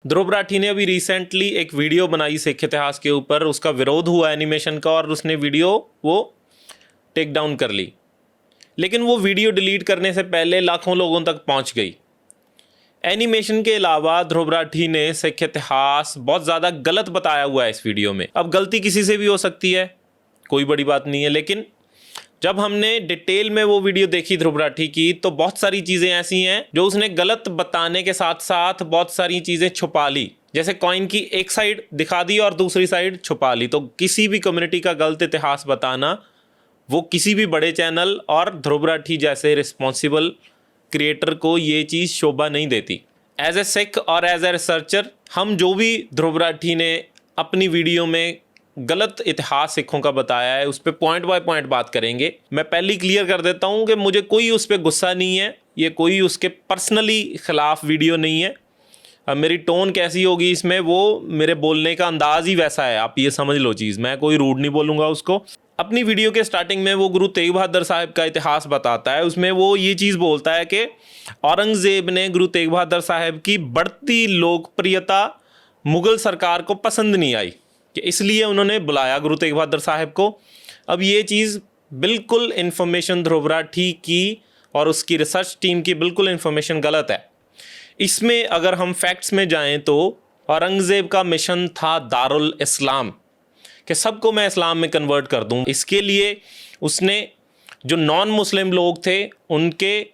ध्रुव राठी ने अभी रिसेंटली एक वीडियो बनाई सिख इतिहास के ऊपर, उसका विरोध हुआ एनिमेशन का और उसने वीडियो वो टेक डाउन कर ली, लेकिन वो वीडियो डिलीट करने से पहले लाखों लोगों तक पहुंच गई। एनिमेशन के अलावा ध्रुव राठी ने सिख इतिहास बहुत ज़्यादा गलत बताया हुआ है इस वीडियो में। अब गलती किसी से भी हो सकती है, कोई बड़ी बात नहीं है, लेकिन जब हमने डिटेल में वो वीडियो देखी ध्रुव राठी की तो बहुत सारी चीज़ें ऐसी हैं जो उसने गलत बताने के साथ साथ बहुत सारी चीज़ें छुपा ली। जैसे कॉइन की एक साइड दिखा दी और दूसरी साइड छुपा ली। तो किसी भी कम्युनिटी का गलत इतिहास बताना वो किसी भी बड़े चैनल और ध्रुव राठी जैसे रिस्पॉन्सिबल क्रिएटर को ये चीज़ शोभा नहीं देती। एज ए सिख और एज ए रिसर्चर हम जो भी ध्रुव राठी ने अपनी वीडियो में गलत इतिहास सिखों का बताया है उस पर पॉइंट बाय पॉइंट बात करेंगे। मैं पहले ही क्लियर कर देता हूँ कि मुझे कोई उस पर गुस्सा नहीं है, ये कोई उसके पर्सनली खिलाफ वीडियो नहीं है। अब मेरी टोन कैसी होगी इसमें, वो मेरे बोलने का अंदाज ही वैसा है, आप ये समझ लो चीज़। मैं कोई रूड नहीं बोलूँगा उसको। अपनी वीडियो के स्टार्टिंग में वो गुरु तेग बहादुर साहब का इतिहास बताता है। उसमें वो ये चीज़ बोलता है कि औरंगज़ेब ने गुरु तेग बहादुर साहब की बढ़ती लोकप्रियता मुग़ल सरकार को पसंद नहीं आई कि इसलिए उन्होंने बुलाया गुरु तेग बहादुर साहब को। अब ये चीज़ बिल्कुल इन्फॉर्मेशन ध्रुव राठी की और उसकी रिसर्च टीम की बिल्कुल इन्फॉर्मेशन गलत है। इसमें अगर हम फैक्ट्स में जाएं तो औरंगज़ेब का मिशन था दारुल इस्लाम, कि सबको मैं इस्लाम में कन्वर्ट कर दूं। इसके लिए उसने जो नॉन मुस्लिम लोग थे उनके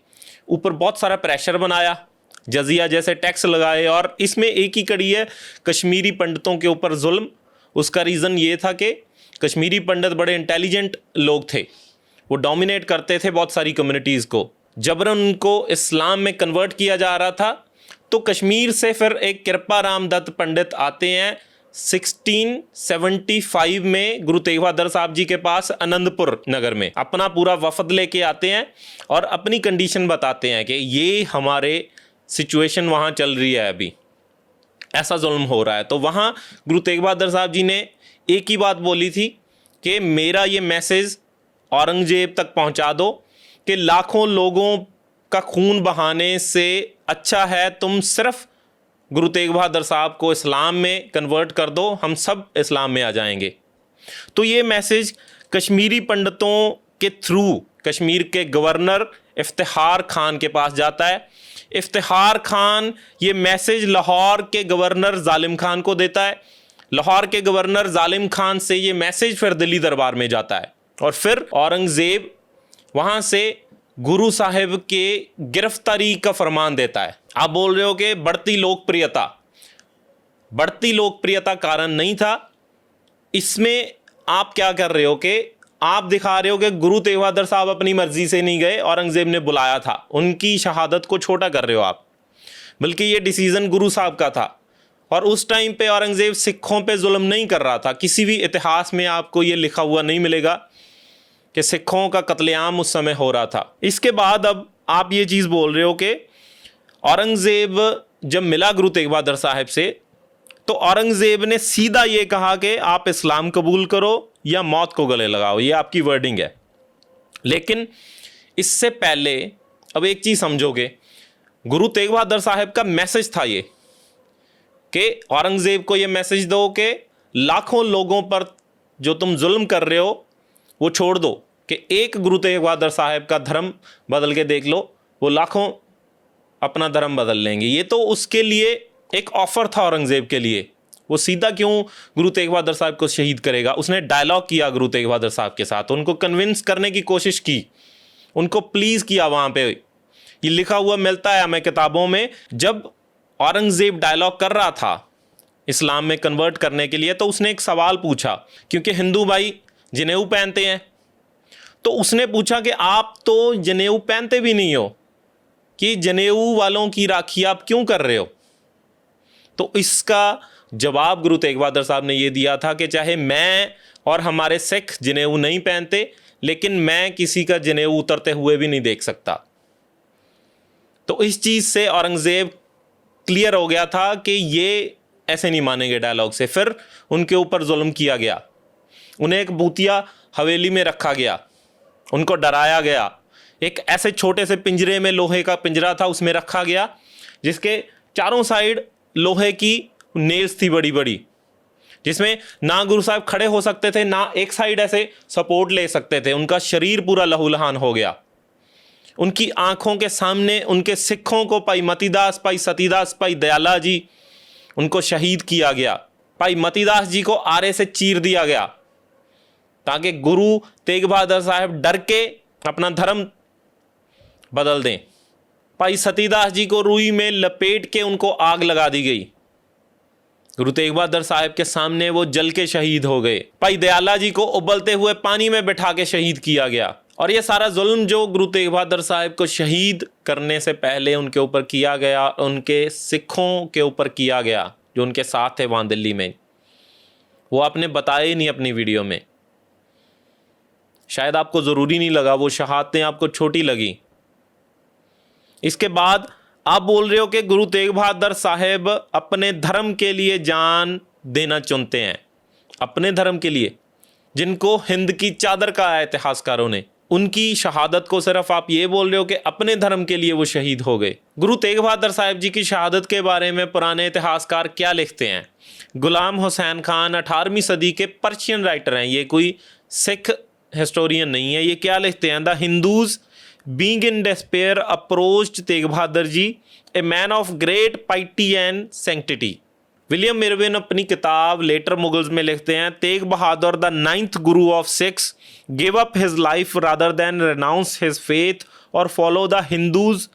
ऊपर बहुत सारा प्रेशर बनाया, जजिया जैसे टैक्स लगाए, और इसमें एक ही कड़ी है कश्मीरी पंडितों के ऊपर जुल्म। उसका रीज़न ये था कि कश्मीरी पंडित बड़े इंटेलिजेंट लोग थे, वो डोमिनेट करते थे बहुत सारी कम्युनिटीज़ को। जबरन उनको इस्लाम में कन्वर्ट किया जा रहा था। तो कश्मीर से फिर एक कृपा राम दत्त पंडित आते हैं 1675 में गुरु तेग बहादुर साहब जी के पास आनंदपुर नगर में, अपना पूरा वफद लेके आते हैं और अपनी कंडीशन बताते हैं कि ये हमारे सिचुएशन वहाँ चल रही है, अभी ऐसा जुल्म हो रहा है। तो वहाँ गुरु तेग बहादुर साहब जी ने एक ही बात बोली थी कि मेरा ये मैसेज औरंगजेब तक पहुँचा दो कि लाखों लोगों का खून बहाने से अच्छा है तुम सिर्फ गुरु तेग बहादुर साहब को इस्लाम में कन्वर्ट कर दो, हम सब इस्लाम में आ जाएंगे। तो ये मैसेज कश्मीरी पंडितों के थ्रू कश्मीर के गवर्नर इफ्तिखार खान के पास जाता है। इफ्तिखार खान ये मैसेज लाहौर के गवर्नर जालिम खान को देता है। लाहौर के गवर्नर जालिम खान से ये मैसेज फिर दिल्ली दरबार में जाता है और फिर औरंगज़ेब वहाँ से गुरु साहिब के गिरफ्तारी का फरमान देता है। आप बोल रहे हो कि बढ़ती लोकप्रियता कारण नहीं था। इसमें आप क्या कर रहे हो कि आप दिखा रहे हो कि गुरु तेग बहादुर साहब अपनी मर्जी से नहीं गए, औरंगज़ेब ने बुलाया था। उनकी शहादत को छोटा कर रहे हो आप, बल्कि ये डिसीज़न गुरु साहब का था। और उस टाइम पे औरंगज़ेब सिखों पे जुल्म नहीं कर रहा था। किसी भी इतिहास में आपको ये लिखा हुआ नहीं मिलेगा कि सिखों का कत्लेआम उस समय हो रहा था। इसके बाद अब आप ये चीज़ बोल रहे हो कि औरंगज़ेब जब मिला गुरु तेग बहादुर साहब से तो औरंगज़ेब ने सीधा ये कहा कि आप इस्लाम कबूल करो या मौत को गले लगाओ, ये आपकी वर्डिंग है। लेकिन इससे पहले अब एक चीज़ समझोगे, गुरु तेग बहादुर साहब का मैसेज था ये कि औरंगज़ेब को ये मैसेज दो कि लाखों लोगों पर जो तुम जुल्म कर रहे हो वो छोड़ दो, कि एक गुरु तेग बहादुर साहब का धर्म बदल के देख लो, वो लाखों अपना धर्म बदल लेंगे। ये तो उसके लिए एक ऑफ़र था औरंगज़ेब के लिए। वो सीधा क्यों गुरु तेग बहादुर साहब को शहीद करेगा? उसने डायलॉग किया गुरु तेग बहादुर साहब के साथ, उनको कन्विंस करने की कोशिश की, उनको प्लीज़ किया। वहाँ पे ये लिखा हुआ मिलता है हमें किताबों में। जब औरंगज़ेब डायलॉग कर रहा था इस्लाम में कन्वर्ट करने के लिए तो उसने एक सवाल पूछा, क्योंकि हिंदू भाई जनेऊ पहनते हैं, तो उसने पूछा कि आप तो जनेऊ पहनते भी नहीं हो, कि जनेऊ वालों की राखी आप क्यों कर रहे हो? तो इसका जवाब गुरु तेग बहादुर साहब ने ये दिया था कि चाहे मैं और हमारे सिख जनेऊ नहीं पहनते, लेकिन मैं किसी का जनेऊ उतरते हुए भी नहीं देख सकता। तो इस चीज़ से औरंगज़ेब क्लियर हो गया था कि ये ऐसे नहीं मानेंगे डायलॉग से। फिर उनके ऊपर जुल्म किया गया, उन्हें एक भूतिया हवेली में रखा गया, उनको डराया गया, एक ऐसे छोटे से पिंजरे में, लोहे का पिंजरा था, उसमें रखा गया जिसके चारों साइड लोहे की नेल्स थी बड़ी बड़ी, जिसमें ना गुरु साहब खड़े हो सकते थे, ना एक साइड ऐसे सपोर्ट ले सकते थे। उनका शरीर पूरा लहूलुहान हो गया। उनकी आंखों के सामने उनके सिखों को, भाई मतीदास, भाई सतीदास, भाई दयाला जी, उनको शहीद किया गया। भाई मतीदास जी को आरे से चीर दिया गया ताकि गुरु तेग बहादुर साहब डर के अपना धर्म बदल दें। भाई सतीदास जी को रुई में लपेट के उनको आग लगा दी गई। गुरु तेग बहादुर साहब के सामने वो जल के शहीद हो गए। भाई दयाला जी को उबलते हुए पानी में बिठा के शहीद किया गया। और ये सारा जुल्म जो गुरु तेग बहादुर साहब को शहीद करने से पहले उनके ऊपर किया गया, उनके सिखों के ऊपर किया गया जो उनके साथ थे वहाँ दिल्ली में, वो आपने बताया ही नहीं अपनी वीडियो में। शायद आपको ज़रूरी नहीं लगा, वो शहादतें आपको छोटी लगी। इसके बाद आप बोल रहे हो कि गुरु तेग बहादुर साहब अपने धर्म के लिए जान देना चुनते हैं, अपने धर्म के लिए, जिनको हिंद की चादर कहा है इतिहासकारों ने। उनकी शहादत को सिर्फ आप ये बोल रहे हो कि अपने धर्म के लिए वो शहीद हो गए। गुरु तेग बहादुर साहब जी की शहादत के बारे में पुराने इतिहासकार क्या लिखते हैं? गुलाम हुसैन खान 18वीं सदी के पर्शियन राइटर हैं, ये कोई सिख हिस्टोरियन नहीं है। ये क्या लिखते हैं? The Hindus being in despair approached Tegh Bahadur ji, a man of great piety and sanctity. William Irvine अपनी किताब लेटर मुगल्स में लिखते हैं, Tegh Bahadur the 9th Guru of Sikhs give up his life rather than renounce his faith और follow the Hindus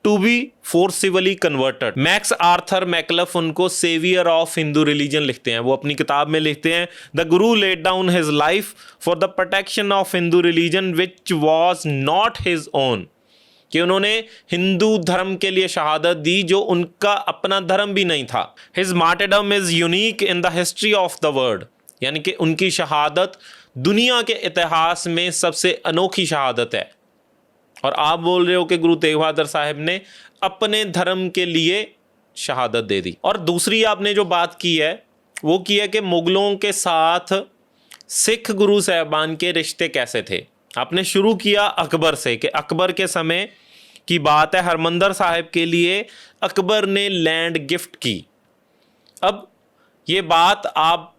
to be forcibly converted. Max Arthur Macauliffe उनको saviour of Hindu religion लिखते हैं। वो अपनी किताब में लिखते हैं, the Guru laid down his life for the protection of Hindu religion which was not his own, कि उन्होंने हिंदू धर्म के लिए शहादत दी जो उनका अपना धर्म भी नहीं था। His martyrdom is unique in the history of the world, यानी कि उनकी शहादत दुनिया के इतिहास में सबसे अनोखी शहादत है। और आप बोल रहे हो कि गुरु तेग बहादुर साहब ने अपने धर्म के लिए शहादत दे दी। और दूसरी आपने जो बात की है वो की है कि मुगलों के साथ सिख गुरु साहबान के रिश्ते कैसे थे। आपने शुरू किया अकबर से कि अकबर के समय की बात है, हरमंदर साहिब के लिए अकबर ने लैंड गिफ्ट की। अब ये बात आप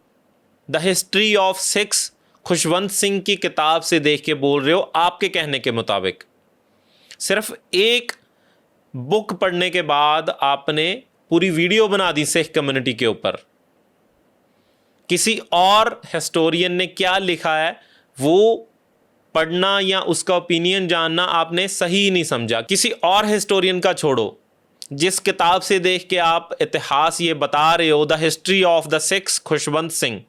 the history of six Khushwant Singh की किताब से देख के बोल रहे हो। आपके कहने के मुताबिक सिर्फ एक बुक पढ़ने के बाद आपने पूरी वीडियो बना दी सिख कम्युनिटी के ऊपर। किसी और हिस्टोरियन ने क्या लिखा है वो पढ़ना या उसका ओपिनियन जानना आपने सही नहीं समझा। किसी और हिस्टोरियन का छोड़ो, जिस किताब से देख के आप इतिहास ये बता रहे हो, the history of the six Khushwant Singh,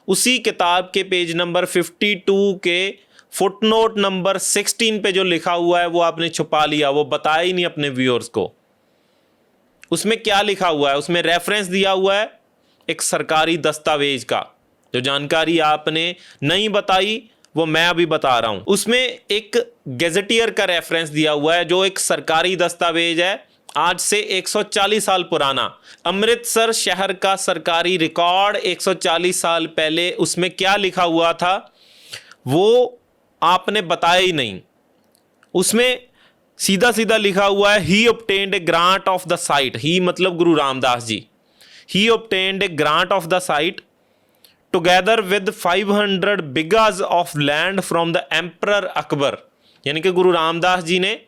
उसी किताब के पेज नंबर 52 के फुटनोट नंबर 16 पे जो लिखा हुआ है वो आपने छुपा लिया, वो बताया ही नहीं अपने व्यूअर्स को। उसमें क्या लिखा हुआ है? उसमें रेफरेंस दिया हुआ है एक सरकारी दस्तावेज का। जो जानकारी आपने नहीं बताई वो मैं अभी बता रहा हूं। उसमें एक गेजेटियर का रेफरेंस दिया हुआ है जो एक सरकारी दस्तावेज है, आज से 140 साल पुराना। अमृतसर शहर का सरकारी रिकॉर्ड 140 साल पहले, उसमें क्या लिखा हुआ था वो आपने बताया ही नहीं। उसमें सीधा सीधा लिखा हुआ है, he obtained a grant of the site. He मतलब Guru Ramdas ji. He obtained a grant of the site together with 500 bighas of land from the emperor Akbar. यानी कि गुरु रामदास जी ने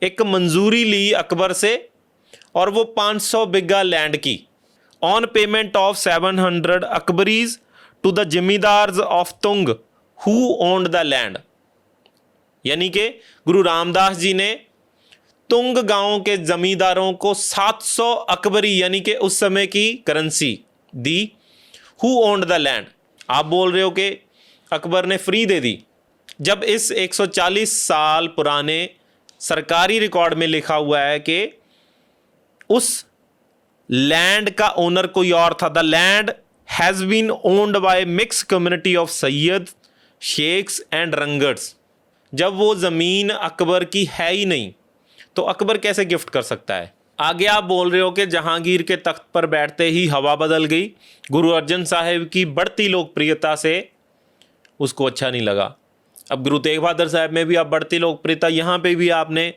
एक मंजूरी ली अकबर से और वो 500 बिगा लैंड की, on payment of 700 Akbaris to the zamindars of Tung who owned the land. यानी कि गुरु रामदास जी ने तुंग गांव के जमींदारों को 700 अकबरी यानी कि उस समय की currency the. Who owned the land, आप बोल रहे हो कि अकबर ने फ्री दे दी, जब इस 140 साल पुराने सरकारी रिकॉर्ड में लिखा हुआ है कि उस लैंड का ओनर कोई और था। The land has been owned by mix community of Sayyid, Sheikhs and Rangars. जब वो ज़मीन अकबर की है ही नहीं तो अकबर कैसे गिफ्ट कर सकता है? आगे आप बोल रहे हो कि जहांगीर के तख्त पर बैठते ही हवा बदल गई। गुरु अर्जन साहिब की बढ़ती लोकप्रियता से उसको अच्छा नहीं लगा। अब गुरु तेग बहादुर साहब में भी आप बढ़ती लोकप्रियता, यहाँ पे भी आपने,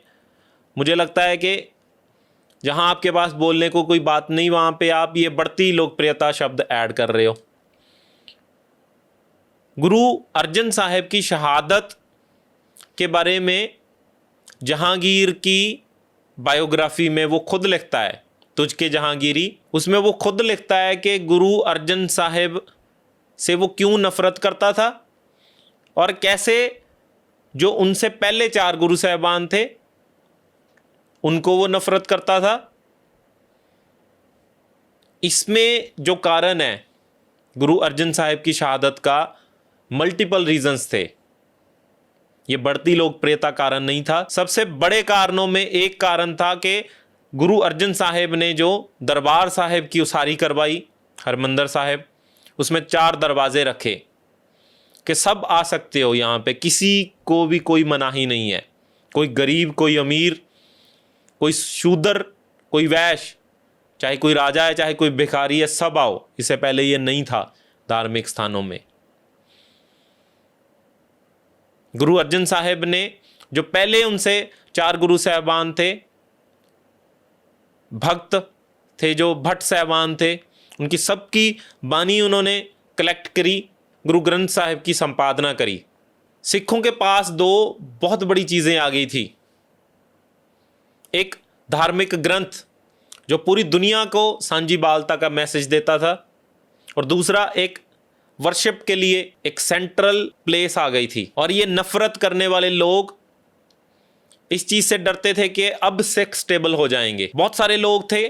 मुझे लगता है कि जहां आपके पास बोलने को कोई बात नहीं, वहां पे आप ये बढ़ती लोकप्रियता शब्द ऐड कर रहे हो। गुरु अर्जन साहब की शहादत के बारे में जहांगीर की बायोग्राफी में वो खुद लिखता है, तुझके जहांगीरी, उसमें वो खुद लिखता है कि गुरु अर्जन साहब से वो क्यों नफरत करता था और कैसे जो उनसे पहले 4 गुरु साहबान थे उनको वो नफरत करता था। इसमें जो कारण है गुरु अर्जन साहब की शहादत का, मल्टीपल रीजंस थे, ये बढ़ती लोकप्रियता कारण नहीं था। सबसे बड़े कारणों में एक कारण था कि गुरु अर्जन साहब ने जो दरबार साहिब की उसारी करवाई, हरमंदिर साहिब, उसमें 4 दरवाजे रखे कि सब आ सकते हो यहाँ पे, किसी को भी कोई मनाही नहीं है, कोई गरीब, कोई अमीर, कोई शूद्र, कोई वैश्य, चाहे कोई राजा है चाहे कोई भिखारी है, सब आओ। इससे पहले ये नहीं था धार्मिक स्थानों में। गुरु अर्जन साहब ने जो पहले उनसे 4 गुरु साहबान थे, भक्त थे जो भट्ट साहबान थे, उनकी सबकी बानी उन्होंने कलेक्ट करी, गुरु ग्रंथ साहिब की संपादना करी। सिखों के पास 2 बहुत बड़ी चीज़ें आ गई थी। एक धार्मिक ग्रंथ जो पूरी दुनिया को सांझी बालता का मैसेज देता था, और दूसरा एक वर्शिप के लिए एक सेंट्रल प्लेस आ गई थी। और ये नफरत करने वाले लोग इस चीज़ से डरते थे कि अब सिख स्टेबल हो जाएंगे। बहुत सारे लोग थे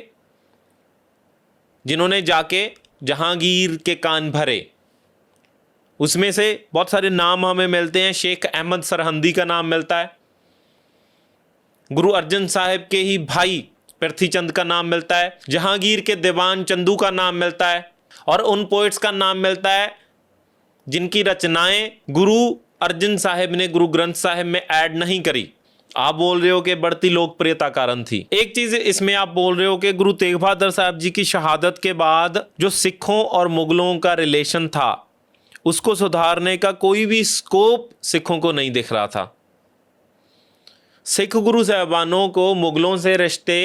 जिन्होंने जाके जहांगीर के कान भरे, उसमें से बहुत सारे नाम हमें मिलते हैं। शेख अहमद सरहंदी का नाम मिलता है, गुरु अर्जन साहब के ही भाई पृथ्वीचंद का नाम मिलता है, जहांगीर के दीवान चंदू का नाम मिलता है, और उन पोइट्स का नाम मिलता है जिनकी रचनाएं गुरु अर्जन साहब ने गुरु ग्रंथ साहब में ऐड नहीं करी। आप बोल रहे हो कि बढ़ती लोकप्रियता कारण थी। एक चीज इसमें आप बोल रहे हो कि गुरु तेग बहादुर साहब जी की शहादत के बाद जो सिखों और मुगलों का रिलेशन था उसको सुधारने का कोई भी स्कोप सिखों को नहीं दिख रहा था। सिख गुरु साहबानों को मुगलों से रिश्ते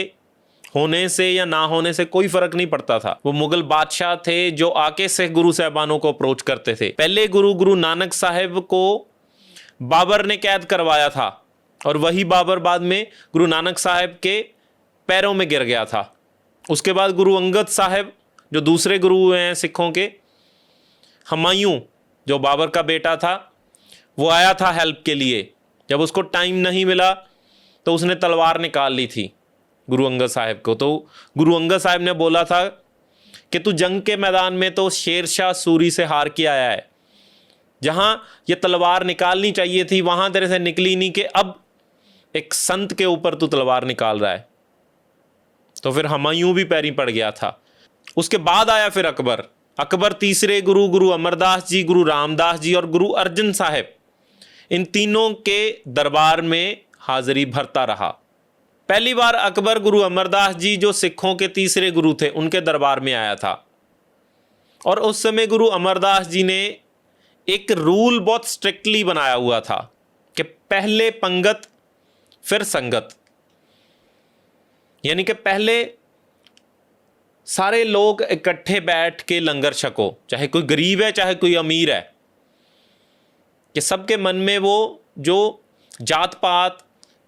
होने से या ना होने से कोई फर्क नहीं पड़ता था। वो मुगल बादशाह थे जो आके सिख गुरु साहबानों को अप्रोच करते थे। पहले गुरु नानक साहब को बाबर ने कैद करवाया था, और वही बाबर बाद में गुरु नानक साहब के पैरों में गिर गया था। उसके बाद गुरु अंगद साहब जो दूसरे गुरु हैं सिखों के, हुमायूं जो बाबर का बेटा था, वो आया था हेल्प के लिए। जब उसको टाइम नहीं मिला तो उसने तलवार निकाल ली थी गुरु अंगद साहब को। तो गुरु अंगद साहब ने बोला था कि तू जंग के मैदान में तो शेर शाह सूरी से हार के आया है, जहां ये तलवार निकालनी चाहिए थी वहां तेरे से निकली नहीं, कि अब एक संत के ऊपर तू तलवार निकाल रहा है। तो फिर हुमायूं भी पैरी पड़ गया था। उसके बाद आया फिर अकबर। अकबर तीसरे गुरु अमरदास जी, गुरु रामदास जी और गुरु अर्जन साहब, इन तीनों के दरबार में हाजिरी भरता रहा। पहली बार अकबर गुरु अमरदास जी जो सिखों के तीसरे गुरु थे उनके दरबार में आया था, और उस समय गुरु अमरदास जी ने एक रूल बहुत स्ट्रिक्टली बनाया हुआ था कि पहले पंगत फिर संगत, यानी कि पहले सारे लोग इकट्ठे बैठ के लंगर छको, चाहे कोई गरीब है चाहे कोई अमीर है, कि सबके मन में वो जो जात पात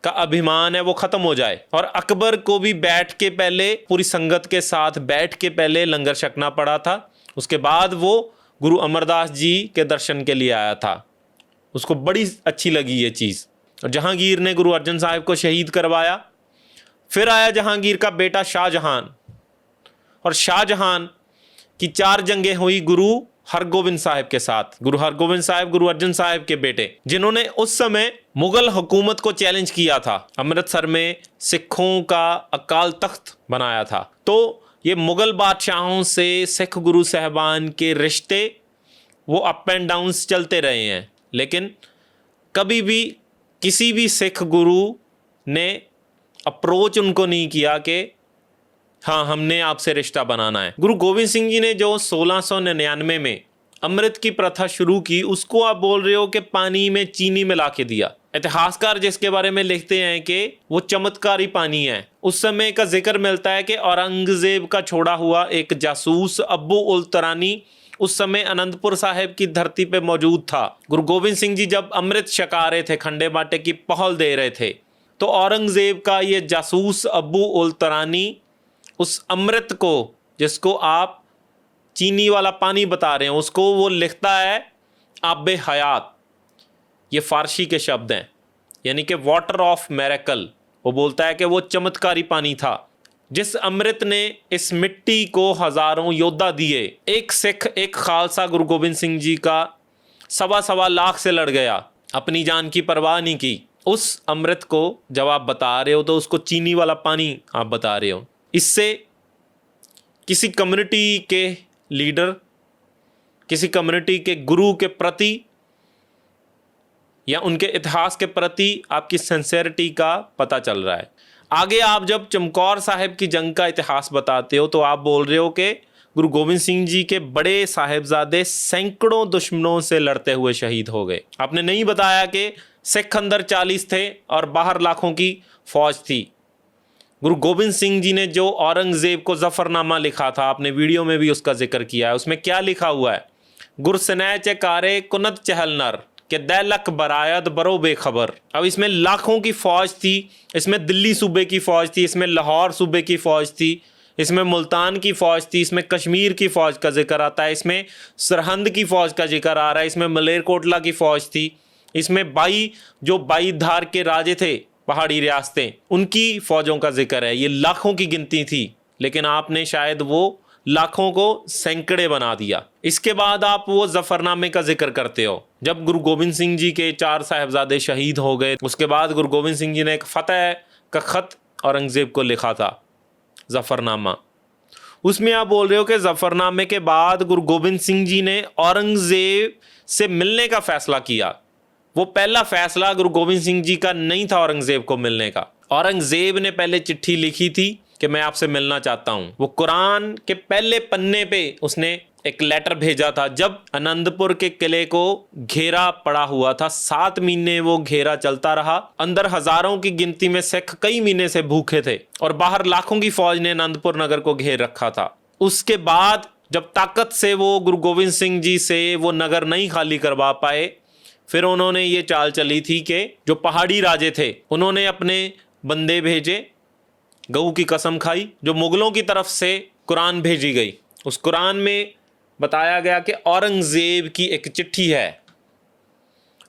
का अभिमान है वो खत्म हो जाए। और अकबर को भी बैठ के पहले पूरी संगत के साथ बैठ के पहले लंगर छकना पड़ा था। उसके बाद वो गुरु अमरदास जी के दर्शन के लिए आया था। उसको बड़ी अच्छी लगी ये चीज़। और जहांगीर ने गुरु अर्जन साहब को शहीद करवाया। फिर आया जहांगीर का बेटा शाहजहान, और शाहजहान की 4 जंगें हुई गुरु हरगोविंद साहब के साथ। गुरु हरगोविंद साहब गुरु अर्जन साहब के बेटे, जिन्होंने उस समय मुगल हुकूमत को चैलेंज किया था। अमृतसर में सिखों का अकाल तख्त बनाया था। तो ये मुगल बादशाहों से सिख गुरु साहबान के रिश्ते वो अप एंड डाउन्स चलते रहे हैं, लेकिन कभी भी किसी भी सिख गुरु ने अप्रोच उनको नहीं किया कि हाँ हमने आपसे रिश्ता बनाना है। गुरु गोविंद सिंह जी ने जो 1699 में अमृत की प्रथा शुरू की, उसको आप बोल रहे हो कि पानी में चीनी मिला के दिया। इतिहासकार जिसके बारे में लिखते हैं कि वो चमत्कारी पानी है, उस समय का जिक्र मिलता है कि औरंगजेब का छोड़ा हुआ एक जासूस अब्बू उल तरानी उस समय आनंदपुर साहिब की धरती पे मौजूद था। गुरु गोविंद सिंह जी जब अमृत छका रहे थे, खंडे बाटे की पहल दे रहे थे, तो औरंगजेब का ये जासूस अब्बू उल तरानी उस अमृत को, जिसको आप चीनी वाला पानी बता रहे हैं, उसको वो लिखता है आबे हयात। ये फारसी के शब्द हैं, यानी कि वाटर ऑफ मिरेकल। वो बोलता है कि वो चमत्कारी पानी था जिस अमृत ने इस मिट्टी को हजारों योद्धा दिए। एक सिख, एक खालसा गुरु गोविंद सिंह जी का 1.25 लाख से लड़ गया, अपनी जान की परवाह नहीं की। उस अमृत को जब आप बता रहे हो तो उसको चीनी वाला पानी आप बता रहे हो। इससे किसी कम्युनिटी के लीडर, किसी कम्युनिटी के गुरु के प्रति या उनके इतिहास के प्रति आपकी सिंसेरिटी का पता चल रहा है। आगे आप जब चमकौर साहिब की जंग का इतिहास बताते हो तो आप बोल रहे हो कि गुरु गोविंद सिंह जी के बड़े साहिबजादे सैकड़ों दुश्मनों से लड़ते हुए शहीद हो गए। आपने नहीं बताया कि सिख अंदर 40 थे और बाहर लाखों की फौज थी। गुरु गोविंद सिंह जी ने जो औरंगजेब को जफरनामा लिखा था, आपने वीडियो में भी उसका जिक्र किया है, उसमें क्या लिखा हुआ है? गुरसनय चकारे कुनत चहल नर के दैलक बरायत बरो बेखबर। अब इसमें लाखों की फौज थी, इसमें दिल्ली सूबे की फौज थी, इसमें लाहौर सूबे की फौज थी, इसमें मुल्तान की फौज थी, इसमें कश्मीर की फौज का जिक्र आता है, इसमें सरहंद की फौज का जिक्र आ रहा है, इसमें मलेरकोटला की फौज थी, इसमें जो बाई धार के राजे थे, पहाड़ी रियासतें, उनकी फौजों का जिक्र है। ये लाखों की गिनती थी, लेकिन आपने शायद वो लाखों को सैकड़े बना दिया। इसके बाद आप वो जफरनामे का जिक्र करते हो। जब गुरु गोविंद सिंह जी के 4 साहिबजादे शहीद हो गए, उसके बाद गुरु गोविंद सिंह जी ने एक फतेह का खत औरंगजेब को लिखा था, जफरनामा। उसमें आप बोल रहे हो कि जफरनामे के बाद गुरु गोविंद सिंह जी ने औरंगजेब से मिलने का फैसला किया। वो पहला फैसला गुरु गोविंद सिंह जी का नहीं था औरंगजेब को मिलने का। औरंगजेब ने पहले चिट्ठी लिखी थी कि मैं आपसे मिलना चाहता हूं। वो कुरान के पहले पन्ने पे उसने एक लेटर भेजा था जब आनंदपुर के किले को घेरा पड़ा हुआ था। 7 महीने वो घेरा चलता रहा। अंदर हजारों की गिनती में सिख कई महीने से भूखे थे और बाहर लाखों की फौज ने आनंदपुर नगर को घेर रखा था। उसके बाद जब ताकत से वो गुरु गोविंद सिंह जी से वो नगर नहीं खाली करवा पाए, फिर उन्होंने ये चाल चली थी कि जो पहाड़ी राजे थे उन्होंने अपने बंदे भेजे, गऊ की कसम खाई। जो मुगलों की तरफ से कुरान भेजी गई, उस कुरान में बताया गया कि औरंगजेब की एक चिट्ठी है।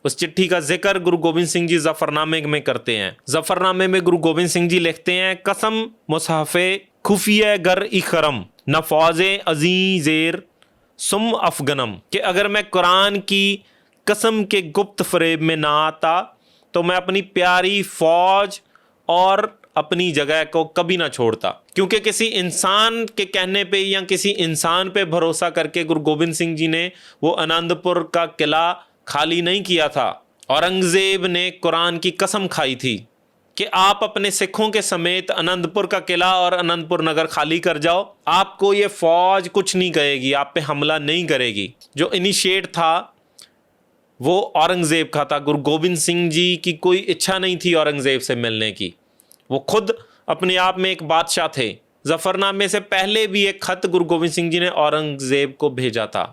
उस चिट्ठी का जिक्र गुरु गोविंद सिंह जी जफरनामे में करते हैं। जफरनामे में गुरु गोविंद सिंह जी लिखते हैं, कसम मुसहफ़े खुफिया गर इखरम न फौजे अजीजेर सुम अफगनम, कि अगर मैं कुरान की कसम के गुप्त फरेब में ना आता तो मैं अपनी प्यारी फौज और अपनी जगह को कभी ना छोड़ता। क्योंकि किसी इंसान के कहने पे या किसी इंसान पे भरोसा करके गुरु गोविंद सिंह जी ने वो आनंदपुर का किला खाली नहीं किया था। औरंगजेब ने कुरान की कसम खाई थी कि आप अपने सिखों के समेत आनंदपुर का किला और आनंदपुर नगर खाली कर जाओ, आपको ये फौज कुछ नहीं करेगी, आप पे हमला नहीं करेगी। जो इनिशिएट था वो औरंगजेब का था। गुरु गोविंद सिंह जी की कोई इच्छा नहीं थी औरंगजेब से मिलने की। वो खुद अपने आप में एक बादशाह थे। जफरनामे से पहले भी एक खत गुरु गोविंद सिंह जी ने औरंगजेब को भेजा था।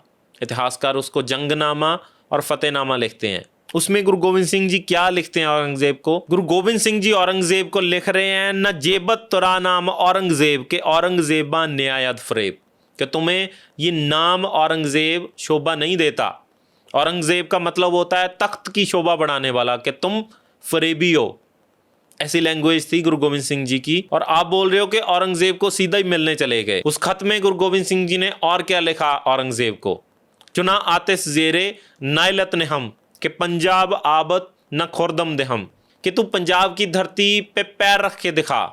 इतिहासकार उसको जंगनामा और फतेहनामा लिखते हैं। उसमें गुरु गोविंद सिंह जी क्या लिखते हैं औरंगजेब को? गुरु गोविंद सिंह जी औरंगजेब को लिख रहे हैं, न जेबत तुरा नाम औरंगजेब के औरंगजेबा न्यायद फरेब, कि तुम्हें ये नाम औरंगजेब शोभा नहीं देता। औरंगजेब का मतलब होता है तख्त की शोभा बढ़ाने वाला, कि तुम फरेबी हो। ऐसी लैंग्वेज थी गुरु गोविंद सिंह जी की। और आप बोल रहे हो कि औरंगजेब को सीधा ही मिलने चले गए। उस खत में गुरु गोविंद सिंह जी ने और क्या लिखा औरंगजेब को? चुना आतिश जेरे नाइलत ने हम, कि पंजाब आबद न खुर्दम दे हम, कि तू पंजाब की धरती पे पैर रख के दिखा,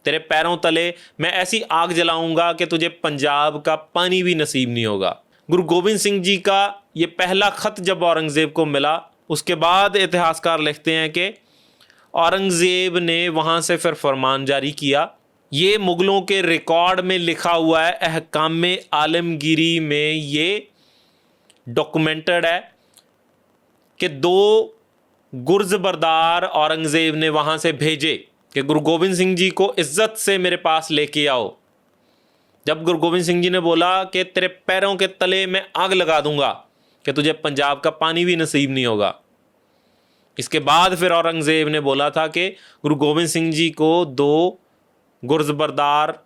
तेरे पैरों तले मैं ऐसी आग जलाऊंगा कि तुझे पंजाब का पानी भी नसीब नहीं होगा। गुरु गोविंद सिंह जी का ये पहला खत जब औरंगजेब को मिला, उसके बाद इतिहासकार लिखते हैं कि औरंगजेब ने वहाँ से फिर फरमान जारी किया। ये मुग़लों के रिकॉर्ड में लिखा हुआ है, अहकाम आलमगीरी में ये डॉक्यूमेंटेड है कि 2 गुर्ज बरदार औरंगज़ेब ने वहाँ से भेजे कि गुरु गोबिंद सिंह जी को इज्जत से मेरे पास लेके आओ। जब गुरु गोबिंद सिंह जी ने बोला कि तेरे पैरों के तले मैं आग लगा दूंगा कि तुझे पंजाब का पानी भी नसीब नहीं होगा। इसके बाद फिर औरंगज़ेब ने बोला था कि गुरु गोबिंद सिंह जी को 2 गुर्ज बरदार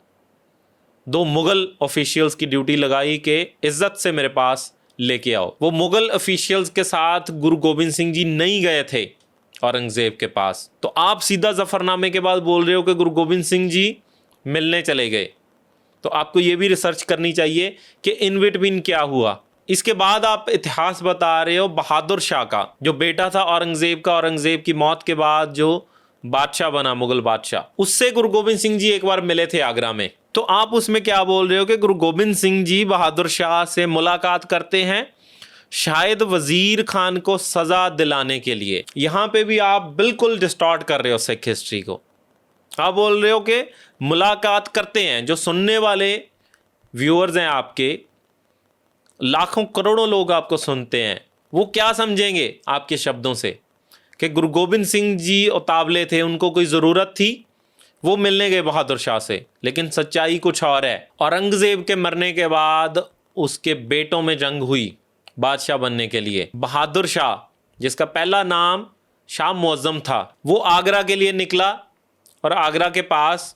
2 मुग़ल ऑफिशियल्स की ड्यूटी लगाई कि इज्जत से मेरे पास लेके आओ। वो मुग़ल ऑफिशियल्स के साथ गुरु गोबिंद सिंह जी नहीं गए थे औरंगज़ेब के पास। तो आप सीधा ज़फ़रनामे के बाद बोल रहे हो कि गुरु गोबिंद सिंह जी मिलने चले गए। तो आपको ये भी रिसर्च करनी चाहिए कि इन बिटवीन क्या हुआ। इसके बाद आप इतिहास बता रहे हो बहादुर शाह का, जो बेटा था औरंगज़ेब का, औरंगज़ेब की मौत के बाद जो बादशाह बना मुग़ल बादशाह, उससे गुरु गोबिंद सिंह जी एक बार मिले थे आगरा में। तो आप उसमें क्या बोल रहे हो कि गुरु गोबिंद सिंह जी बहादुर शाह से मुलाकात करते हैं शायद वज़ीर खान को सज़ा दिलाने के लिए। यहाँ पे भी आप बिल्कुल डिस्टॉर्ट कर रहे हो सिख हिस्ट्री को। आप बोल रहे हो कि मुलाकात करते हैं। जो सुनने वाले व्यूअर्स हैं आपके, लाखों करोड़ों लोग आपको सुनते हैं, वो क्या समझेंगे आपके शब्दों से कि गुरु गोबिंद सिंह जी उतावले थे, उनको कोई ज़रूरत थी, वो मिलने गए बहादुर शाह से। लेकिन सच्चाई कुछ और है। औरंगज़ेब के मरने के बाद उसके बेटों में जंग हुई बादशाह बनने के लिए। बहादुर शाह, जिसका पहला नाम शाह मुअज़्ज़म था, वो आगरा के लिए निकला और आगरा के पास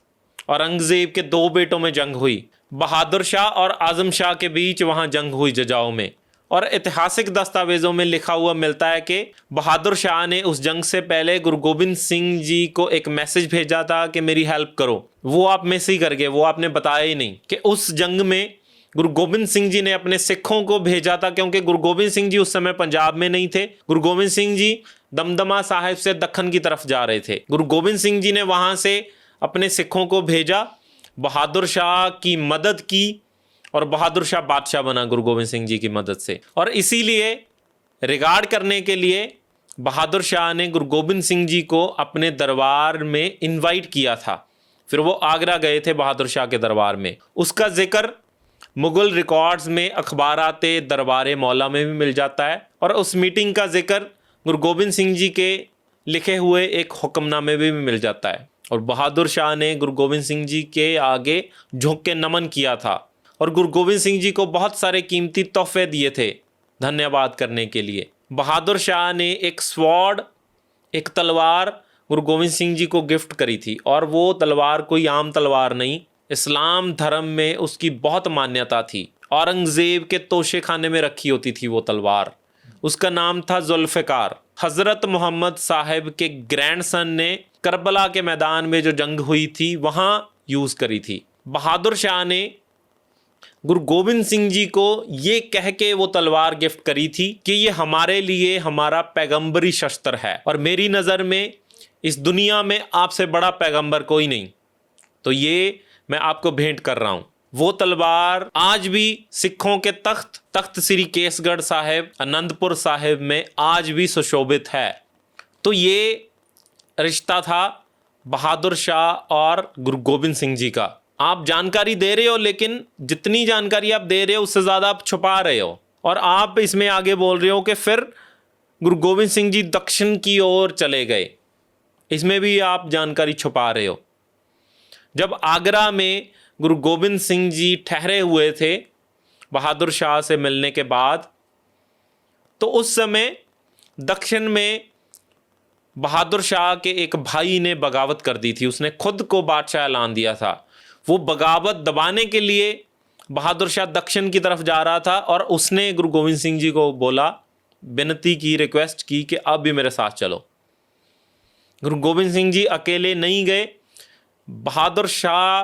औरंगज़ेब के 2 बेटों में जंग हुई। बहादुर शाह और आज़म शाह के बीच वहाँ जंग हुई जजाओ में। और ऐतिहासिक दस्तावेज़ों में लिखा हुआ मिलता है कि बहादुर शाह ने उस जंग से पहले गुरु गोबिंद सिंह जी को एक मैसेज भेजा था कि मेरी हेल्प करो। वो आप मिस ही कर गए, वो आपने बताया ही नहीं कि उस जंग में गुरु गोबिंद सिंह जी ने अपने सिखों को भेजा था, क्योंकि गुरु गोबिंद सिंह जी उस समय पंजाब में नहीं थे। गुरु गोबिंद सिंह जी दमदमा साहिब से दक्खन की तरफ जा रहे थे। गुरु गोबिंद सिंह जी ने वहाँ से अपने सिखों को भेजा, बहादुर शाह की मदद की और बहादुर शाह बादशाह बना गुरु गोबिंद सिंह जी की मदद से। और इसीलिए रिगार्ड करने के लिए बहादुर शाह ने गुरु गोबिंद सिंह जी को अपने दरबार में इनवाइट किया था। फिर वो आगरा गए थे बहादुर शाह के दरबार में। उसका जिक्र मुग़ल रिकॉर्ड्स में, अखबाराते दरबार मौला में भी मिल जाता है। और उस मीटिंग का जिक्र गुरु गोबिंद सिंह जी के लिखे हुए एक हुक्मनामे में भी मिल जाता है। और बहादुर शाह ने गुरु गोबिंद सिंह जी के आगे झुक के नमन किया था और गुरु गोबिंद सिंह जी को बहुत सारे कीमती तोहफे दिए थे धन्यवाद करने के लिए। बहादुर शाह ने एक स्वॉर्ड, एक तलवार गुरु गोबिंद सिंह जी को गिफ्ट करी थी। और वो तलवार कोई आम तलवार नहीं, इस्लाम धर्म में उसकी बहुत मान्यता थी। औरंगज़ेब के तोशे खाने में रखी होती थी वो तलवार। उसका नाम था जुल्फ़िकार। हज़रत मोहम्मद साहब के ग्रैंडसन ने करबला के मैदान में जो जंग हुई थी वहाँ यूज़ करी थी। बहादुर शाह ने गुरु गोबिंद सिंह जी को ये कह के वो तलवार गिफ्ट करी थी कि ये हमारे लिए हमारा पैगंबरी शस्त्र है और मेरी नज़र में इस दुनिया में आपसे बड़ा पैगंबर कोई नहीं, तो ये मैं आपको भेंट कर रहा हूँ। वो तलवार आज भी सिखों के तख्त श्री केसगढ़ साहिब, आनंदपुर साहिब में आज भी सुशोभित है। तो ये रिश्ता था बहादुर शाह और गुरु गोबिंद सिंह जी का। आप जानकारी दे रहे हो, लेकिन जितनी जानकारी आप दे रहे हो उससे ज़्यादा आप छुपा रहे हो। और आप इसमें आगे बोल रहे हो कि फिर गुरु गोबिंद सिंह जी दक्षिण की ओर चले गए, इसमें भी आप जानकारी छुपा रहे हो। जब आगरा में गुरु गोबिंद सिंह जी ठहरे हुए थे बहादुर शाह से मिलने के बाद, तो उस समय दक्षिण में बहादुर शाह के एक भाई ने बगावत कर दी थी। उसने खुद को बादशाह ऐलान दिया था। वो बगावत दबाने के लिए बहादुर शाह दक्षिण की तरफ जा रहा था और उसने गुरु गोबिंद सिंह जी को बोला, विनती की, रिक्वेस्ट की कि अब भी मेरे साथ चलो। गुरु गोबिंद सिंह जी अकेले नहीं गए, बहादुर शाह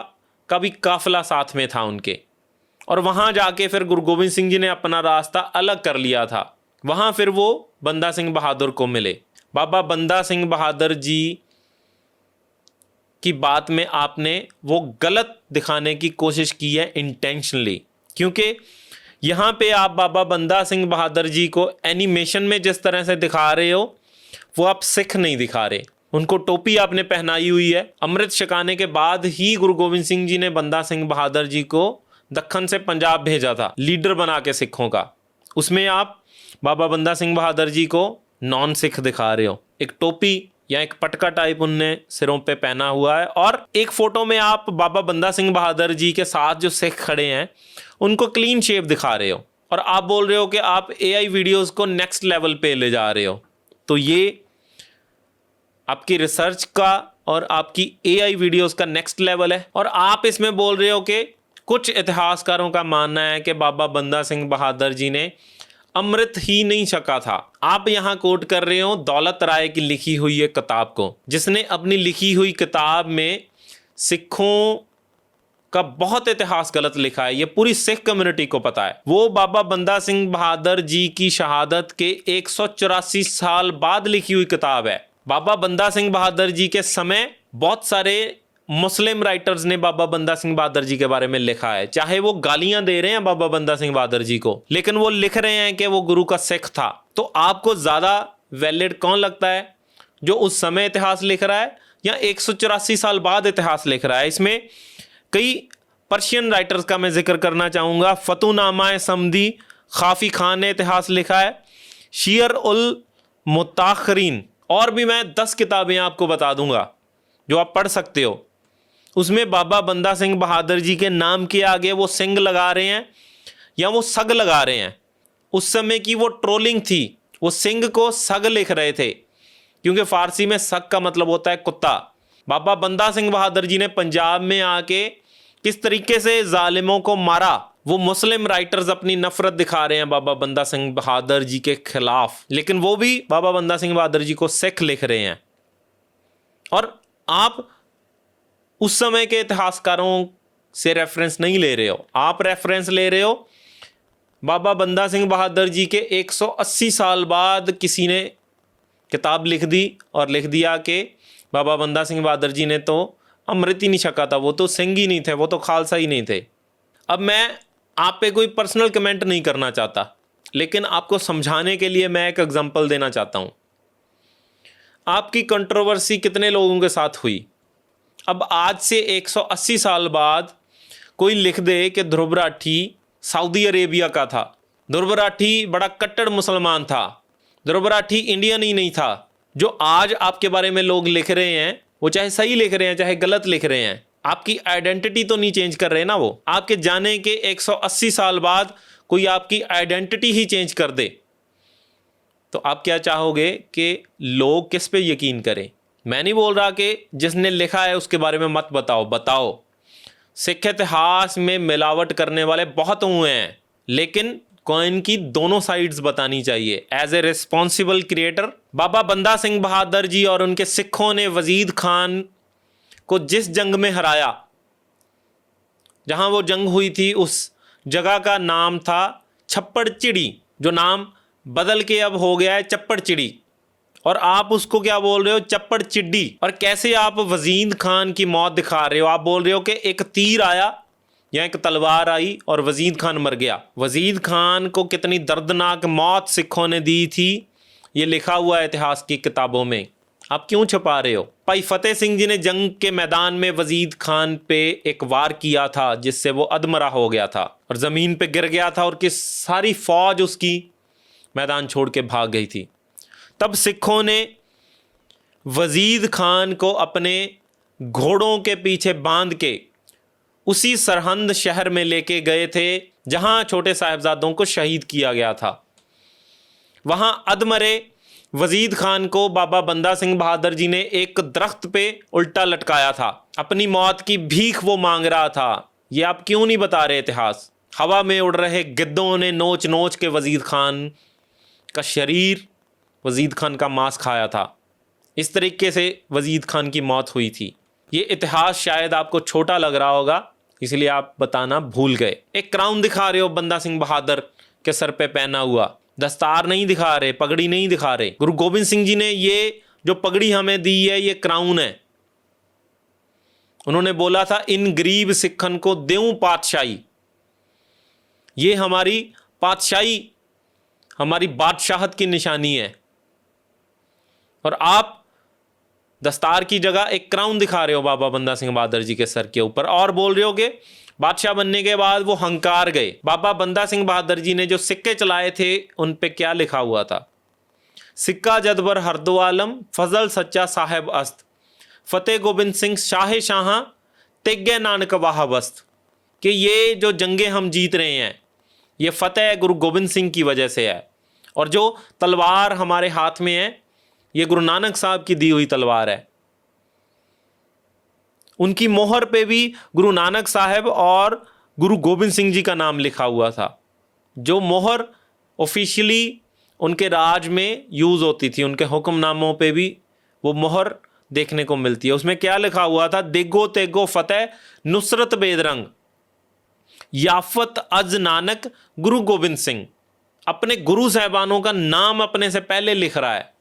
का भी काफिला साथ में था उनके। और वहाँ जाके फिर गुरु गोबिंद सिंह जी ने अपना रास्ता अलग कर लिया था। वहाँ फिर वो बंदा सिंह बहादुर को मिले। बाबा बंदा सिंह बहादुर जी की बात में आपने वो गलत दिखाने की कोशिश की है इंटेंशनली, क्योंकि यहाँ पे आप बाबा बंदा सिंह बहादुर जी को एनिमेशन में जिस तरह से दिखा रहे हो वो आप सिख नहीं दिखा रहे। उनको टोपी आपने पहनाई हुई है। अमृत छकाने के बाद ही गुरु गोबिंद सिंह जी ने बंदा सिंह बहादुर जी को दक्खन से पंजाब भेजा था लीडर बना के सिखों का। उसमें आप बाबा बंदा सिंह बहादुर जी को नॉन सिख दिखा रहे हो। एक टोपी या एक पटका टाइप उनने सिरों पे पहना हुआ है, और एक फोटो में आप बाबा बंदा सिंह बहादुर जी के साथ जो सिख खड़े हैं उनको क्लीन शेव दिखा रहे हो, और आप बोल रहे हो कि आप AI वीडियोस को नेक्स्ट लेवल पे ले जा रहे हो। तो ये आपकी रिसर्च का और आपकी AI वीडियोस का नेक्स्ट लेवल है। और आप इसमें बोल रहे हो कि कुछ इतिहासकारों का मानना है कि बाबा बंदा सिंह बहादुर जी ने अमृत ही नहीं छका था। आप यहां कोट कर रहे हो दौलत राय की लिखी हुई एक किताब को, जिसने अपनी लिखी हुई किताब में सिखों का बहुत इतिहास गलत लिखा है। ये पूरी सिख कम्युनिटी को पता है। वो बाबा बंदा सिंह बहादुर जी की शहादत के 184 साल बाद लिखी हुई किताब है। बाबा बंदा सिंह बहादुर जी के समय बहुत सारे मुस्लिम राइटर्स ने बाबा बंदा सिंह बहादुर जी के बारे में लिखा है, चाहे वो गालियां दे रहे हैं बाबा बंदा सिंह बहादुर जी को, लेकिन वो लिख रहे हैं कि वो गुरु का सिख था। तो आपको ज्यादा वैलिड कौन लगता है, जो उस समय इतिहास लिख रहा है या 184 साल बाद इतिहास लिख रहा है? इसमें कई पर्शियन राइटर्स का मैं जिक्र करना चाहूंगा। फतूनामा समदी खाफी खान ने इतिहास लिखा है, शियर उल मुताखरीन, और भी मैं 10 किताबें आपको बता दूंगा जो आप पढ़ सकते हो। उसमें बाबा बंदा सिंह बहादुर जी के नाम के आगे वो सिंह लगा रहे हैं या वो सग लगा रहे हैं। उस समय की वो ट्रोलिंग थी, वो सिंह को सग लिख रहे थे, क्योंकि फारसी में सग का मतलब होता है कुत्ता। बाबा बंदा सिंह बहादुर जी ने पंजाब में आके किस तरीके से जालिमों को मारा, वो मुस्लिम राइटर्स अपनी नफरत दिखा रहे हैं बाबा बंदा सिंह बहादुर जी के खिलाफ, लेकिन वो भी बाबा बंदा सिंह बहादुर जी को सिख लिख रहे हैं। और आप उस समय के इतिहासकारों से रेफरेंस नहीं ले रहे हो, आप रेफरेंस ले रहे हो बाबा बंदा सिंह बहादुर जी के 180 साल बाद किसी ने किताब लिख दी और लिख दिया कि बाबा बंदा सिंह बहादुर जी ने तो अमृत ही नहीं छका था, वो तो सिंह ही नहीं थे, वो तो खालसा ही नहीं थे। अब मैं आप पे कोई पर्सनल कमेंट नहीं करना चाहता, लेकिन आपको समझाने के लिए मैं एक एग्जांपल देना चाहता हूं। आपकी कंट्रोवर्सी कितने लोगों के साथ हुई? अब आज से 180 साल बाद कोई लिख दे कि ध्रुव राठी सऊदी अरेबिया का था, ध्रुव राठी बड़ा कट्टर मुसलमान था, ध्रुव राठी इंडियन ही नहीं था। जो आज आपके बारे में लोग लिख रहे हैं वो चाहे सही लिख रहे हैं चाहे गलत लिख रहे हैं, आपकी आइडेंटिटी तो नहीं चेंज कर रहे ना। वो आपके जाने के 180 साल बाद कोई आपकी आइडेंटिटी ही चेंज कर दे तो आप क्या चाहोगे कि लोग किस पे यकीन करें? मैं नहीं बोल रहा कि जिसने लिखा है उसके बारे में मत बताओ। सिख इतिहास में मिलावट करने वाले बहुत हुए हैं, लेकिन कॉइन की दोनों साइड्स बतानी चाहिए। एज ए रिस्पॉन्सिबल क्रिएटर, बाबा बंदा सिंह बहादुर जी और उनके सिखों ने वजीद खान को जिस जंग में हराया, जहां वो जंग हुई थी उस जगह का नाम था छप्पड़ चिड़ी, जो नाम बदल के अब हो गया है चप्पड़ चिड़ी, और आप उसको क्या बोल रहे हो? चप्पड़ चिड्डी। और कैसे आप वजीद खान की मौत दिखा रहे हो? आप बोल रहे हो कि एक तीर आया या एक तलवार आई और वजीद खान मर गया। वजीद खान को कितनी दर्दनाक मौत सिखों ने दी थी, ये लिखा हुआ है इतिहास की किताबों में। आप क्यों छुपा रहे हो? भाई फतेह सिंह जी ने जंग के मैदान में वजीद खान पे एक वार किया था जिससे वो अधमरा हो गया था और ज़मीन पे गिर गया था और कि सारी फौज उसकी मैदान छोड़ के भाग गई थी। तब सिखों ने वजीद खान को अपने घोड़ों के पीछे बांध के उसी सरहंद शहर में लेके गए थे जहां छोटे साहिबजादों को शहीद किया गया था। वहां अधमरे वजीद खान को बाबा बंदा सिंह बहादुर जी ने एक दरख्त पे उल्टा लटकाया था। अपनी मौत की भीख वो मांग रहा था। ये आप क्यों नहीं बता रहे इतिहास? हवा में उड़ रहे गिद्धों ने नोच नोच के वजीद खान का शरीर, वजीद खान का मांस खाया था। इस तरीके से वजीद खान की मौत हुई थी। ये इतिहास शायद आपको छोटा लग रहा होगा, इसलिए आप बताना भूल गए। एक क्राउन दिखा रहे हो बंदा सिंह बहादुर के सर पे पहना हुआ, दस्तार नहीं दिखा रहे, पगड़ी नहीं दिखा रहे। गुरु गोबिंद सिंह जी ने ये जो पगड़ी हमें दी है ये क्राउन है। उन्होंने बोला था इन गरीब सिखन को देऊं पातशाही। ये हमारी पातशाही, हमारी बादशाहत की निशानी है। और आप दस्तार की जगह एक क्राउन दिखा रहे हो बाबा बंदा सिंह बहादुर जी के सर के ऊपर और बोल रहे हो कि बादशाह बनने के बाद वो हंकार गए। बाबा बंदा सिंह बहादुर जी ने जो सिक्के चलाए थे उन पे क्या लिखा हुआ था? सिक्का जदबर हरदो आलम फजल सच्चा साहेब अस्त, फतेह गोबिंद सिंह शाह शाह तेगे नानक वाह बस्त। कि ये जो जंगें हम जीत रहे हैं ये फतेह गुरु गोबिंद सिंह की वजह से है, और जो तलवार हमारे हाथ में है ये गुरु नानक साहब की दी हुई तलवार है। उनकी मोहर पे भी गुरु नानक साहब और गुरु गोबिंद सिंह जी का नाम लिखा हुआ था। जो मोहर ऑफिशियली उनके राज में यूज़ होती थी, उनके हुक्मनामों पे भी वो मोहर देखने को मिलती है। उसमें क्या लिखा हुआ था? देगो तेगो फतेह नुसरत बेदरंग याफत अज नानक गुरु गोबिंद सिंह। अपने गुरु साहबानों का नाम अपने से पहले लिख रहा है,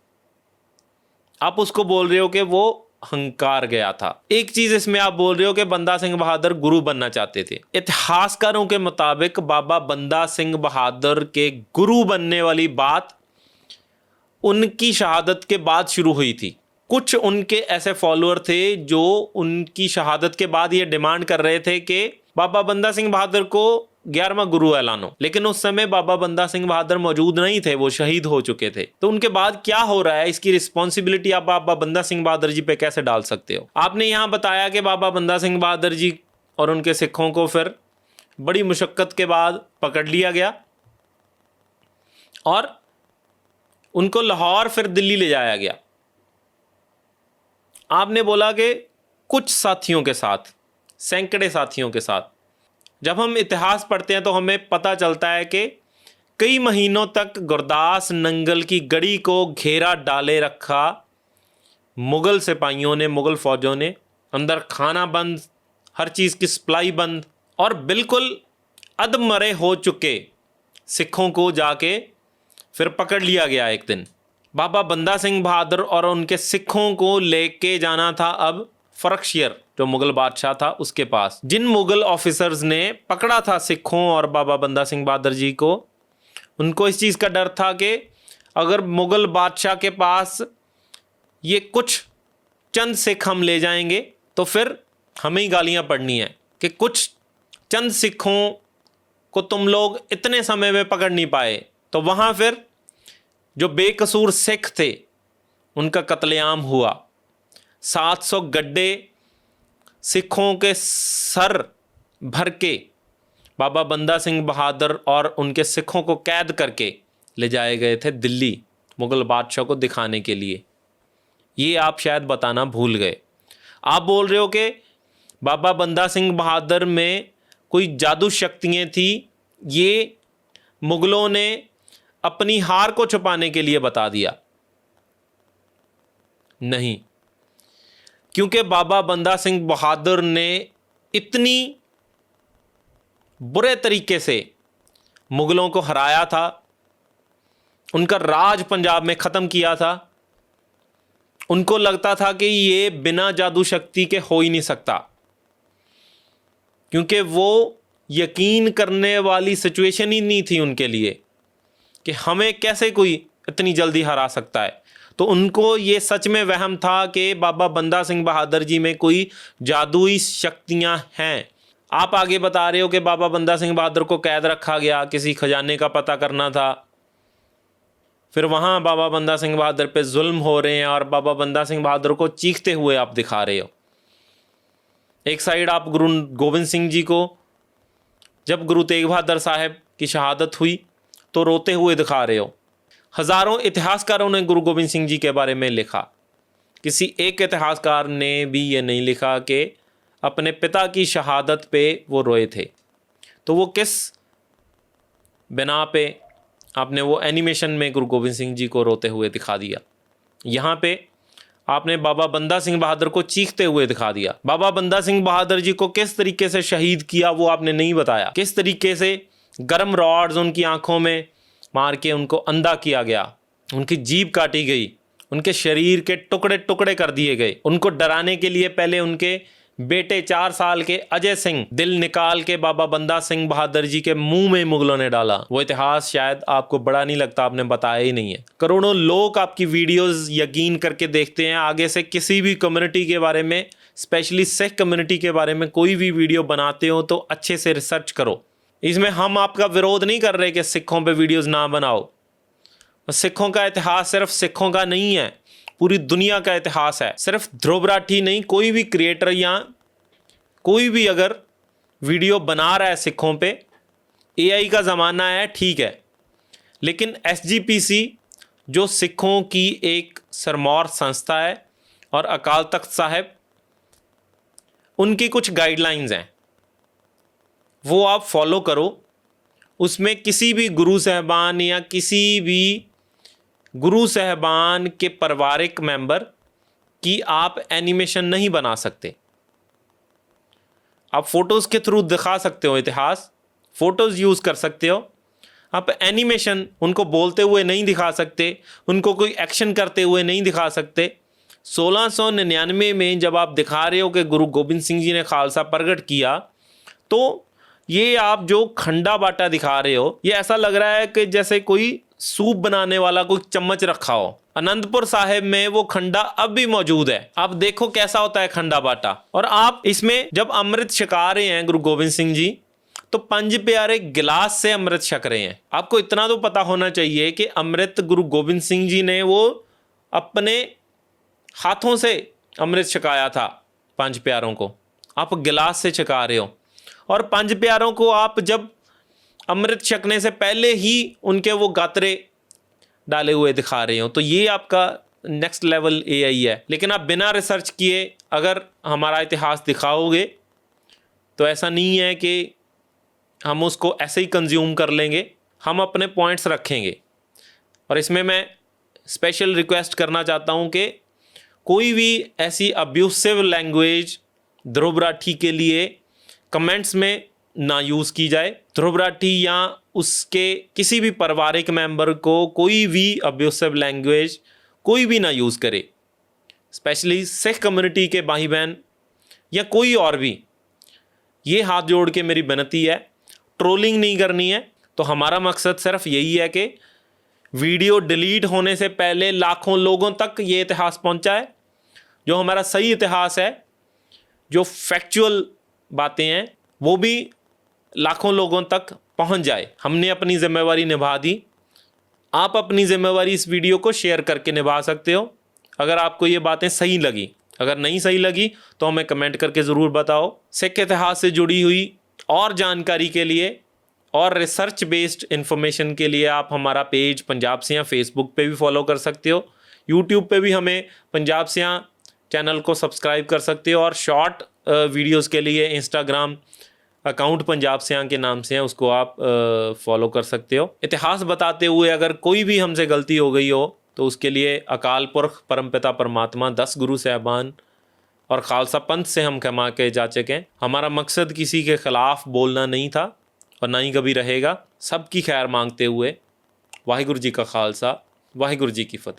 आप उसको बोल रहे हो कि वो हंकार गया था। एक चीज इसमें आप बोल रहे हो कि बंदा सिंह बहादुर गुरु बनना चाहते थे। इतिहासकारों के मुताबिक बाबा बंदा सिंह बहादुर के गुरु बनने वाली बात उनकी शहादत के बाद शुरू हुई थी। कुछ उनके ऐसे फॉलोअर थे जो उनकी शहादत के बाद ये डिमांड कर रहे थे कि बाबा बंदा सिंह बहादुर को 11वां गुरु ऐलानो, लेकिन उस समय बाबा बंदा सिंह बहादुर मौजूद नहीं थे, वो शहीद हो चुके थे। तो उनके बाद क्या हो रहा है इसकी रिस्पॉन्सिबिलिटी आप बाबा बंदा सिंह बहादुर जी पे कैसे डाल सकते हो? आपने यहाँ बताया कि बाबा बंदा सिंह बहादुर जी और उनके सिखों को फिर बड़ी मुशक्कत के बाद पकड़ लिया गया और उनको लाहौर फिर दिल्ली ले जाया गया। आपने बोला कि कुछ साथियों के साथ, सैकड़े साथियों के साथ। जब हम इतिहास पढ़ते हैं तो हमें पता चलता है कि कई महीनों तक गुरदास नंगल की गढ़ी को घेरा डाले रखा मुग़ल सिपाहियों ने, मुग़ल फ़ौजों ने। अंदर खाना बंद, हर चीज़ की सप्लाई बंद, और बिल्कुल अधमरे हो चुके सिखों को जाके फिर पकड़ लिया गया एक दिन। बाबा बंदा सिंह बहादुर और उनके सिखों को लेके जाना था अब फरख्शियर, जो मुग़ल बादशाह था, उसके पास। जिन मुग़ल ऑफिसर्स ने पकड़ा था सिखों और बाबा बंदा सिंह बहादुर जी को, उनको इस चीज़ का डर था कि अगर मुग़ल बादशाह के पास ये कुछ चंद सिख हम ले जाएंगे तो फिर हमें ही गालियाँ पड़नी है कि कुछ चंद सिखों को तुम लोग इतने समय में पकड़ नहीं पाए। तो वहाँ फिर जो बेकसूर सिख थे उनका कत्लेआम हुआ। 700 गड्ढे सिखों के सर भर के बाबा बंदा सिंह बहादुर और उनके सिखों को कैद करके ले जाए गए थे दिल्ली मुग़ल बादशाह को दिखाने के लिए। ये आप शायद बताना भूल गए। आप बोल रहे हो कि बाबा बंदा सिंह बहादुर में कोई जादू शक्तियाँ थी, ये मुग़लों ने अपनी हार को छुपाने के लिए बता दिया। नहीं, क्योंकि बाबा बंदा सिंह बहादुर ने इतनी बुरे तरीके से मुग़लों को हराया था, उनका राज पंजाब में ख़त्म किया था। उनको लगता था कि ये बिना जादू शक्ति के हो ही नहीं सकता, क्योंकि वो यकीन करने वाली सिचुएशन ही नहीं थी उनके लिए कि हमें कैसे कोई इतनी जल्दी हरा सकता है। तो उनको ये सच में वहम था कि बाबा बंदा सिंह बहादुर जी में कोई जादुई शक्तियां हैं। आप आगे बता रहे हो कि बाबा बंदा सिंह बहादुर को कैद रखा गया, किसी खजाने का पता करना था। फिर वहाँ बाबा बंदा सिंह बहादुर पे जुल्म हो रहे हैं और बाबा बंदा सिंह बहादुर को चीखते हुए आप दिखा रहे हो। एक साइड आप गुरु गोबिंद सिंह जी को, जब गुरु तेग बहादुर साहब की शहादत हुई तो रोते हुए दिखा रहे हो। हज़ारों इतिहासकारों ने गुरु गोबिंद सिंह जी के बारे में लिखा, किसी एक इतिहासकार ने भी ये नहीं लिखा कि अपने पिता की शहादत पे वो रोए थे। तो वो किस बिना पे आपने वो एनिमेशन में गुरु गोबिंद सिंह जी को रोते हुए दिखा दिया। यहाँ पे आपने बाबा बंदा सिंह बहादुर को चीखते हुए दिखा दिया। बाबा बंदा सिंह बहादुर जी को किस तरीके से शहीद किया वो आपने नहीं बताया। किस तरीके से गर्म रॉड्स उनकी आंखों में मार के उनको अंधा किया गया, उनकी जीभ काटी गई, उनके शरीर के टुकड़े टुकड़े कर दिए गए। उनको डराने के लिए पहले उनके बेटे 4 साल के अजय सिंह दिल निकाल के बाबा बंदा सिंह बहादुर जी के मुंह में मुगलों ने डाला। वो इतिहास शायद आपको बड़ा नहीं लगता, आपने बताया ही नहीं है। करोड़ों लोग आपकी वीडियोस यकीन करके देखते हैं। आगे से किसी भी कम्युनिटी के बारे में, स्पेशली सिख कम्युनिटी के बारे में कोई भी वीडियो बनाते हो तो अच्छे से रिसर्च करो। इसमें हम आपका विरोध नहीं कर रहे कि सिखों पे वीडियोस ना बनाओ, सिखों का इतिहास सिर्फ सिखों का नहीं है, पूरी दुनिया का इतिहास है। सिर्फ ध्रुव राठी नहीं, कोई भी क्रिएटर या कोई भी अगर वीडियो बना रहा है सिखों पे, एआई का ज़माना है ठीक है, लेकिन एसजीपीसी जो सिखों की एक सरमौर संस्था है और अकाल तख्त साहिब, उनकी कुछ गाइडलाइंस हैं, वो आप फॉलो करो। उसमें किसी भी गुरु साहबान या किसी भी गुरु साहबान के पारिवारिक मेंबर की आप एनिमेशन नहीं बना सकते। आप फोटोज़ के थ्रू दिखा सकते हो इतिहास, फोटोज़ यूज़ कर सकते हो, आप एनिमेशन उनको बोलते हुए नहीं दिखा सकते, उनको कोई एक्शन करते हुए नहीं दिखा सकते। 1699 में जब आप दिखा रहे हो कि गुरु गोबिंद सिंह जी ने खालसा प्रगट किया, तो ये आप जो खंडा बाटा दिखा रहे हो, ये ऐसा लग रहा है कि जैसे कोई सूप बनाने वाला कोई चम्मच रखा हो। अनंतपुर साहिब में वो खंडा अब भी मौजूद है, आप देखो कैसा होता है खंडा बाटा। और आप इसमें जब अमृत छका रहे हैं गुरु गोबिंद सिंह जी, तो पंज प्यारे गिलास से अमृत छक रहे हैं। आपको इतना तो पता होना चाहिए कि अमृत गुरु गोबिंद सिंह जी ने वो अपने हाथों से अमृत छकाया था पंज प्यारों को, आप गिलास से छका रहे हो। और पंज प्यारों को आप जब अमृत छकने से पहले ही उनके वो गात्रे डाले हुए दिखा रहे हो, तो ये आपका नेक्स्ट लेवल एआई है। लेकिन आप बिना रिसर्च किए अगर हमारा इतिहास दिखाओगे तो ऐसा नहीं है कि हम उसको ऐसे ही कंज्यूम कर लेंगे, हम अपने पॉइंट्स रखेंगे। और इसमें मैं स्पेशल रिक्वेस्ट करना चाहता हूँ कि कोई भी ऐसी अब्यूसिव लैंग्वेज ध्रुव राठी के लिए कमेंट्स में ना यूज़ की जाए। ध्रुव राठी या उसके किसी भी पारिवारिक मेंबर को कोई भी अब्यूसिव लैंग्वेज कोई भी ना यूज़ करे, स्पेशली सिख कम्युनिटी के भाई बहन या कोई और भी। ये हाथ जोड़ के मेरी विनती है, ट्रोलिंग नहीं करनी है। तो हमारा मकसद सिर्फ यही है कि वीडियो डिलीट होने से पहले लाखों लोगों तक ये इतिहास पहुंचा है, जो हमारा सही इतिहास है, जो फैक्चुअल बातें हैं, वो भी लाखों लोगों तक पहुंच जाए। हमने अपनी जिम्मेवारी निभा दी, आप अपनी जिम्मेवारी इस वीडियो को शेयर करके निभा सकते हो। अगर आपको ये बातें सही लगी, अगर नहीं सही लगी तो हमें कमेंट करके ज़रूर बताओ। सिख इतिहास से जुड़ी हुई और जानकारी के लिए और रिसर्च बेस्ड इंफॉर्मेशन के लिए आप हमारा पेज पंजाब से या फेसबुक पे भी फॉलो कर सकते हो। यूट्यूब पे भी हमें पंजाब से या चैनल को सब्सक्राइब कर सकते हो। और शॉर्ट वीडियोस के लिए इंस्टाग्राम अकाउंट पंजाब से के नाम से है, उसको आप फॉलो कर सकते हो। इतिहास बताते हुए अगर कोई भी हमसे गलती हो गई हो तो उसके लिए अकाल पुरख परमपिता परमात्मा 10 गुरु साहबान और खालसा पंथ से हम क्षमा के जाचक हैं। हमारा मकसद किसी के ख़िलाफ़ बोलना नहीं था और ना ही कभी रहेगा। सबकी खैर मांगते हुए वाहिगुरु जी का खालसा, वाहिगुरु जी की फतेह।